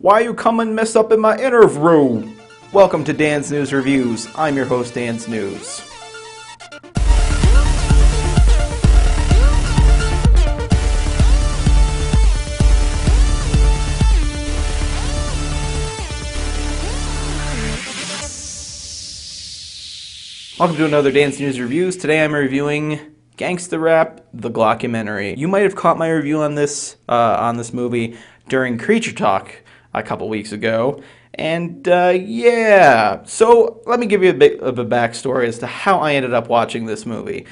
Why you come and mess up in my interview? Welcome to Danz News Reviews. I'm your host, Danz News. Welcome to another Danz News Reviews. Today I'm reviewing Gangsta Rap, the Glockumentary. You might have caught my review on this movie during Creature Talk a couple weeks ago. And yeah, so let me give you a bit of a backstory as to how I ended up watching this movie.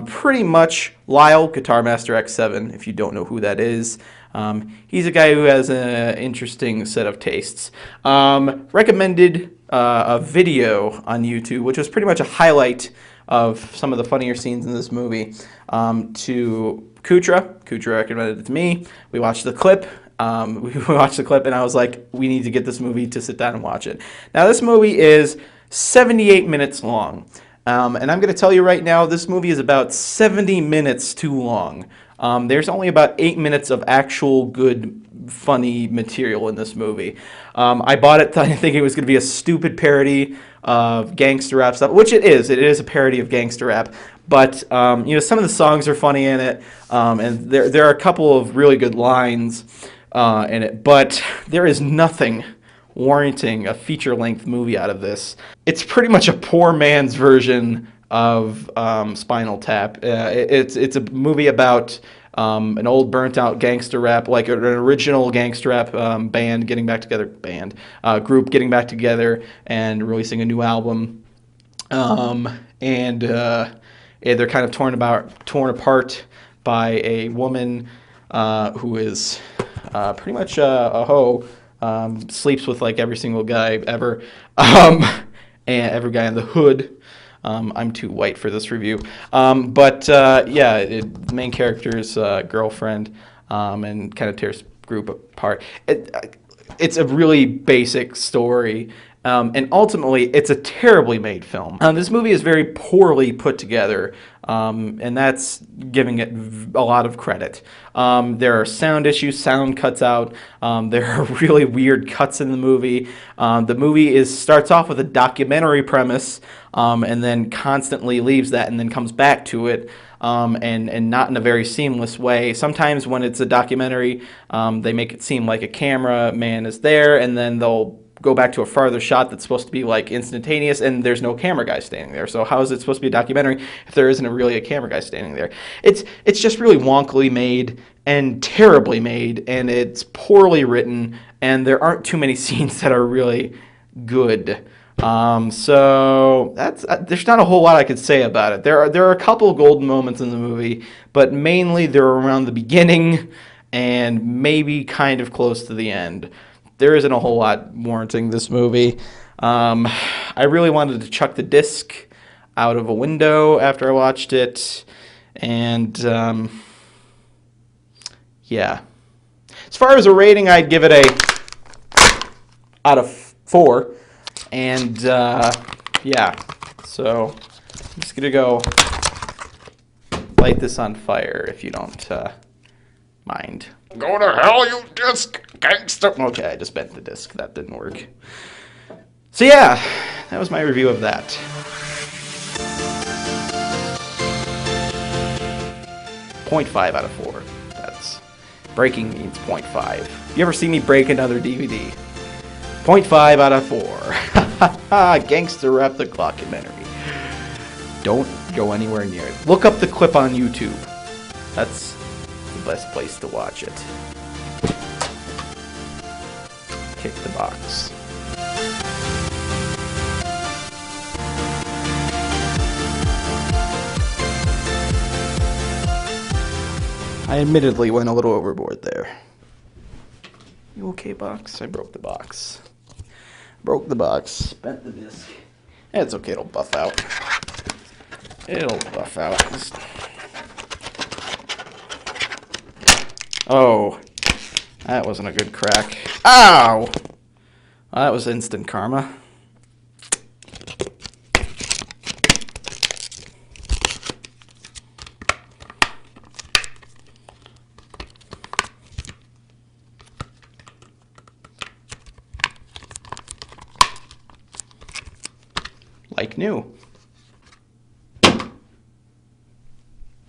Pretty much Lyle, Guitar Master X7, if you don't know who that is. He's a guy who has an interesting set of tastes. Recommended a video on YouTube, which was pretty much a highlight of some of the funnier scenes in this movie, to Kutra. Kutra recommended it to me. We watched the clip. And I was like, we need to get this movie to sit down and watch it. Now, this movie is 78 minutes long. And I'm going to tell you right now, this movie is about 70 minutes too long. There's only about 8 minutes of actual good, funny material in this movie. I bought it thinking it was going to be a stupid parody of gangster rap stuff, which it is. It is a parody of gangster rap. But, you know, some of the songs are funny in it, and there are a couple of really good lines in it. But there is nothing warranting a feature-length movie out of this. It's pretty much a poor man's version of Spinal Tap. It's a movie about an old burnt-out gangster rap, like an original gangster rap band getting back together, group getting back together and releasing a new album. They're kind of torn apart by a woman who is pretty much a hoe, sleeps with like every single guy ever, and every guy in the hood. I'm too white for this review. The main character's girlfriend, and kind of tears group apart. It's a really basic story, and ultimately, it's a terribly made film. This movie is very poorly put together, and that's giving it a lot of credit. There are sound issues, sound cuts out. There are really weird cuts in the movie. The movie starts off with a documentary premise, and then constantly leaves that and then comes back to it, and not in a very seamless way. Sometimes when it's a documentary, they make it seem like a cameraman is there, and then they'll go back to a farther shot that's supposed to be like instantaneous, and there's no camera guy standing there. So how is it supposed to be a documentary if there isn't really a camera guy standing there? It's just really wonkily made and terribly made, and it's poorly written, and there aren't too many scenes that are really good. So there's not a whole lot I could say about it. There are a couple of golden moments in the movie, but mainly they're around the beginning and maybe kind of close to the end. There isn't a whole lot warranting this movie. I really wanted to chuck the disc out of a window after I watched it, and yeah. As far as a rating, I'd give it a out of 4. And yeah, so I'm just gonna go light this on fire if you don't mind. Go to hell, you disc gangster. Okay, I just bent the disc. That didn't work. So yeah, that was my review of that. 0.5 out of 4. That's breaking means 0.5. You ever see me break another DVD? 0.5 out of 4. Gangsta Rap, the Glockumentary. Don't go anywhere near it. Look up the clip on YouTube. That's the best place to watch it. Kick the box. I admittedly went a little overboard there. You okay, box? I broke the box. Broke the box. Bent the disc. It's okay, it'll buff out. It'll buff out. Oh, that wasn't a good crack. Ow! Well, that was instant karma. like new.